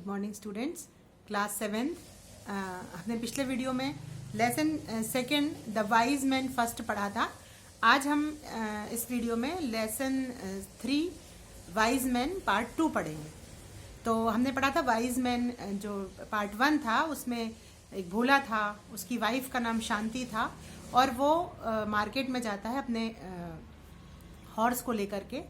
Good morning students, class 7th। हमने पिछले video में lesson second the wise man first पढ़ा था। आज हम इस वीडियो में लेसन 3 वाइज मैन पार्ट 2 पढ़ेंगे। तो हमने पढ़ा था वाइज मैन जो पार्ट 1 था, उसमें एक भोला था, उसकी वाइफ का नाम शांति था और वो मार्केट में जाता है अपने हॉर्स को लेकर के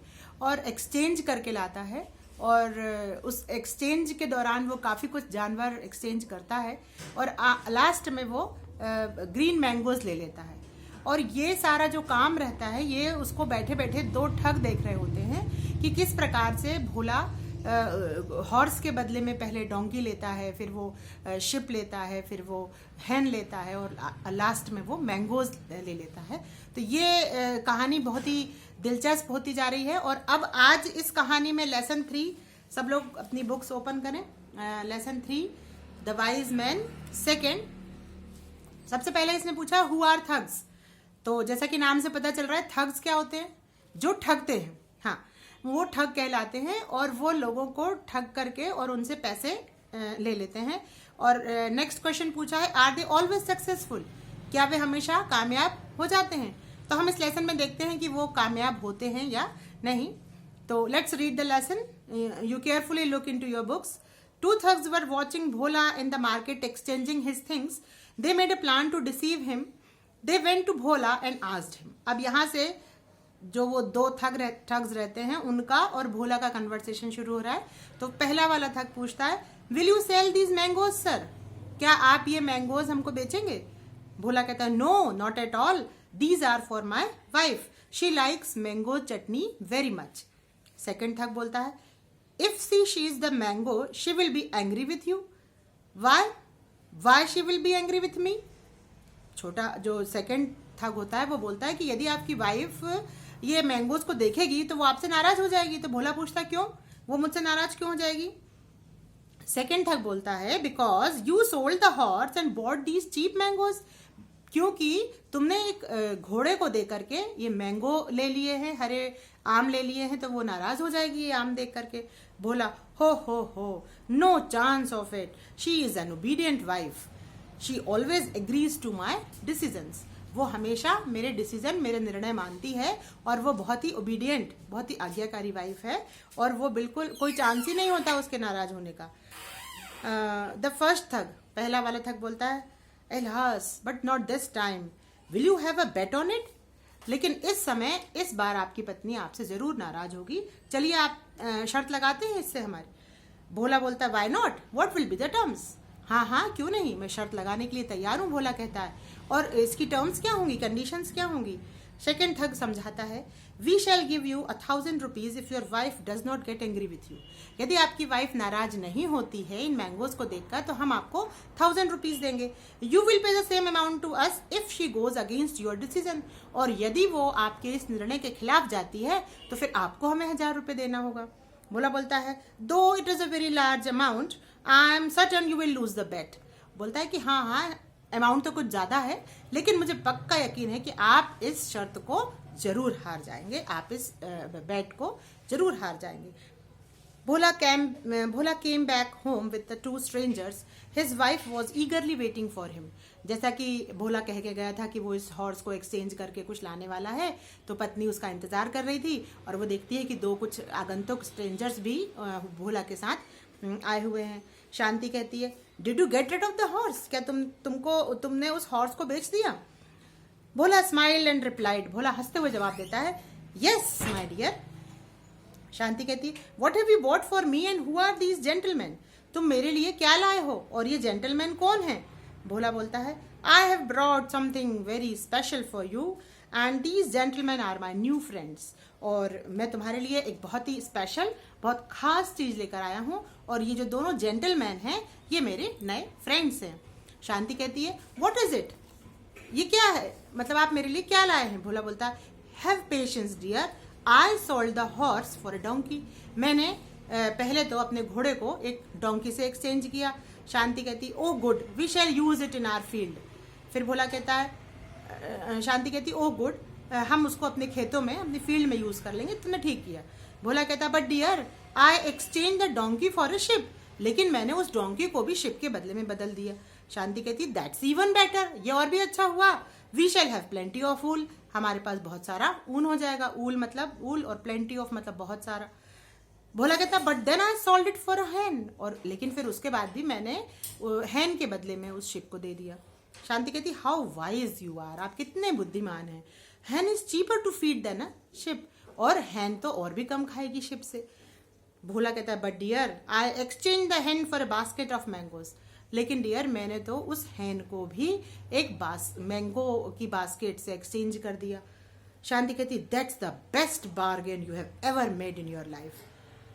और एक्सचेंज करके लाता है और उस एक्सचेंज के दौरान वो काफ़ी कुछ जानवर एक्सचेंज करता है और लास्ट में वो ग्रीन मैंगोज ले लेता है। और ये सारा जो काम रहता है ये उसको बैठे बैठे 2 ठग देख रहे होते हैं कि किस प्रकार से भोला हॉर्स के बदले में पहले डोंकी लेता है, फिर वो शिप लेता है, फिर वो हैन लेता है और लास्ट में वो मैंगोज ले लेता है। तो ये कहानी बहुत ही दिलचस्प होती जा रही है। और अब आज इस कहानी में लेसन 3, सब लोग अपनी बुक्स ओपन करें। Lesson 3 the wise man second. सबसे पहले इसने पूछा हु आर थग्स। तो जैसा कि नाम से पता चल रहा है थग्स क्या होते हैं, जो ठगते हैं। हाँ, वो ठग कहलाते हैं और वो लोगों को ठग करके और उनसे पैसे ले लेते हैं। और नेक्स्ट क्वेश्चन पूछा है आर दे ऑलवेज सक्सेसफुल, क्या वे हमेशा कामयाब हो जाते हैं। तो हम इस लेसन में देखते हैं कि वो कामयाब होते हैं या नहीं। तो let's read the lesson. You carefully look into your books. 2 thugs were watching Bhola in the market exchanging his things. They made a plan to deceive him. They went to Bhola and asked him. अब यहाँ से जो वो 2 thugs रहते हैं उनका और भोला का कन्वर्सेशन शुरू हो रहा है। तो पहला वाला ठग पूछता है will you sell these mangoes sir, क्या आप ये मैंगोज हमको बेचेंगे। भोला कहता है no not at all, these are for my wife, she likes mango chutney very much. Second ठग बोलता है if she is the mango she will be angry with you, why she will be angry with me. छोटा जो second ठग होता है वो बोलता है कि यदि आपकी वाइफ ये मैंगोज को देखेगी तो वो आपसे नाराज हो जाएगी। तो भोला पूछता क्यों, वो मुझसे नाराज क्यों हो जाएगी। सेकेंड ठग बोलता है because you sold the horse and bought these cheap mangoes, क्योंकि तुमने एक घोड़े को दे करके ये मैंगो ले लिए हैं, हरे आम ले लिए हैं, तो वो नाराज हो जाएगी ये आम देख करके। बोला हो no chance of it, she is an obedient wife, she always agrees to my decisions. वो हमेशा मेरे डिसीजन, मेरे निर्णय मानती है और वो बहुत ही ओबीडियंट, बहुत ही आज्ञाकारी वाइफ है और वो बिल्कुल कोई चांस ही नहीं होता उसके नाराज होने का। द फर्स्ट ठग, पहला वाला ठग बोलता है alas but not this time, will you have a bet on it. लेकिन इस समय, इस बार आपकी पत्नी आपसे जरूर नाराज होगी, चलिए आप शर्त लगाते हैं इससे हमारी। भोला बोलता है why not, what will be the terms. हाँ क्यों नहीं, मैं शर्त लगाने के लिए तैयार हूँ, भोला कहता है। और इसकी टर्म्स क्या होंगी, कंडीशंस क्या होंगी। सेकेंड ठग समझाता है we shall give you 1000 rupees if your wife does not get angry with you. यदि आपकी वाइफ नाराज नहीं होती है इन मैंगोज को देखकर तो हम आपको 1000 रुपीज देंगे। You will pay the same amount to us if she goes against your decision. और यदि वो आपके इस निर्णय के खिलाफ जाती है तो फिर आपको हमें 1000 रुपये देना होगा। भोला बोलता है though it is a very large amount, I am certain you will lose the bet. बोलता है कि हाँ अमाउंट तो कुछ ज्यादा है लेकिन मुझे पक्का यकीन है कि आप इस शर्त को जरूर हार जाएंगे, आप इस बेट को जरूर हार जाएंगे। Bhola came back home with the 2 strangers. His wife was eagerly waiting for him. जैसा कि भोला कह के गया था कि वो इस हॉर्स को एक्सचेंज करके कुछ लाने वाला है, तो पत्नी उसका इंतजार कर रही थी और वो देखती है कि 2 कुछ आगंतुक स्ट्रेंजर्स भी भोला के साथ आए हुए हैं। शांति कहती है did you get rid of the horse, क्या तुमने उस हॉर्स को बेच दिया। Bhola smiled and replied, Bhola हंसते हुए जवाब देता है यस माय डियर। शांति कहती है what have you bought for me and who are these gentleman, तुम मेरे लिए क्या लाए हो और ये जेंटलमैन कौन है। भोला बोलता है I have brought something very special for you and these gentleman are my new friends. और मैं तुम्हारे लिए एक बहुत ही स्पेशल, बहुत खास चीज लेकर आया हूँ और ये जो दोनों जेंटलमैन हैं ये मेरे नए फ्रेंड्स हैं। शांति कहती है व्हाट इज इट, ये क्या है, मतलब आप मेरे लिए क्या लाए हैं। भोला बोलता है have patience dear, I sold the horse for a donkey. मैंने पहले तो अपने घोड़े को एक डोंकी से एक्सचेंज किया। शांति कहती oh good we shall use it in our field. फिर भोला कहता है, शांति कहती ओ गुड, हम उसको अपने खेतों में, अपनी फील्ड में यूज कर लेंगे, तुमने ठीक किया। भोला कहता but dear I exchange the donkey for a sheep, लेकिन मैंने उस डोंकी को भी शिप के बदले में बदल दिया। शांति कहती दैट्स इवन बेटर, ये और भी अच्छा हुआ। We shall have plenty of wool, हमारे पास बहुत सारा ऊन हो जाएगा। ऊल मतलब ऊल और प्लेंटी ऑफ मतलब बहुत सारा। भोला कहता but then I sold it for a hen, और लेकिन फिर उसके बाद भी मैंने हैन के बदले में उस शिप को दे दिया। शांति कहती हाउ वाइज यू आर, आप कितने बुद्धिमान हैं। Hen is cheaper to feed than a sheep, और हैन तो और भी कम खाएगी शिप से। भोला कहता है but dear I exchange the hen for a basket of mangoes, लेकिन डियर मैंने तो उस हैन को भी एक मैंगो की बास्केट से एक्सचेंज कर दिया। शांति कहती that's the best bargain you have ever made in your life.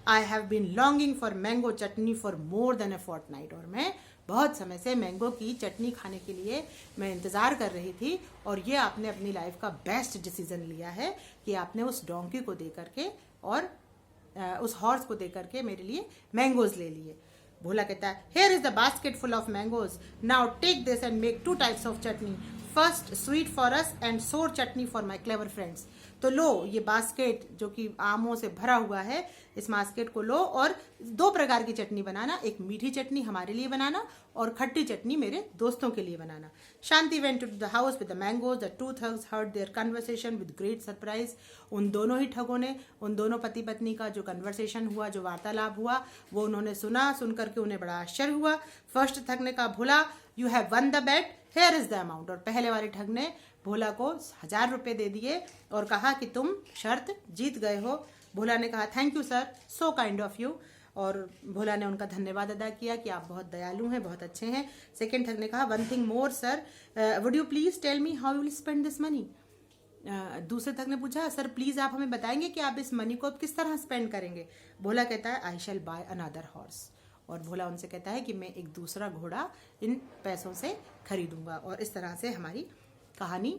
I have been longing for mango chutney for more than a fortnight, और मैं बहुत समय से मैंगो की चटनी खाने के लिए मैं इंतज़ार कर रही थी, और ये आपने अपनी लाइफ का बेस्ट डिसीजन लिया है कि आपने उस डोंकी को दे करके और उस हॉर्स को दे करके मेरे लिए मैंगोज ले लिए। भोला कहता है here is the basket full of mangoes, now take this and make 2 types of chutney, first sweet for us and sour chutney for my clever friends. तो लो ये बास्केट जो कि आमों से भरा हुआ है, इस बास्केट को लो और 2 प्रकार की चटनी बनाना, एक मीठी चटनी हमारे लिए बनाना और खट्टी चटनी मेरे दोस्तों के लिए बनाना। Shanti went to the house with the mangoes, the 2 thugs heard their conversation with great surprise. उन दोनों ही ठगों ने उन दोनों पति पत्नी का जो कन्वर्सेशन हुआ, जो वार्तालाप हुआ, वो उन्होंने सुना। सुन करके उन्हें बड़ा आश्चर्य हुआ। फर्स्ट ठग ने कहा Bhola you have won the bet, here is the amount, और पहले वाले ठग ने भोला को 1000 रुपये दे दिए और कहा कि तुम शर्त जीत गए हो। भोला ने कहा thank you sir, so kind of you, और भोला ने उनका धन्यवाद अदा किया कि आप बहुत दयालु हैं, बहुत अच्छे हैं। सेकेंड ठग ने कहा one thing more sir, would you please tell me how you will spend this money. दूसरे ठग ने पूछा सर प्लीज आप हमें बताएंगे कि आप इस मनी को किस तरह स्पेंड करेंगे। भोला कहता है आई शैल बाय अनदर हॉर्स, और भोला उनसे कहता है कि मैं एक दूसरा घोड़ा इन पैसों से खरीदूंगा। और इस तरह से हमारी कहानी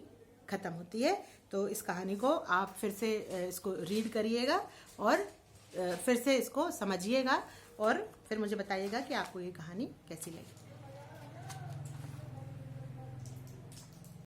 ख़त्म होती है। तो इस कहानी को आप फिर से इसको रीड करिएगा और फिर से इसको समझिएगा, और फिर मुझे बताइएगा कि आपको ये कहानी कैसी लगी।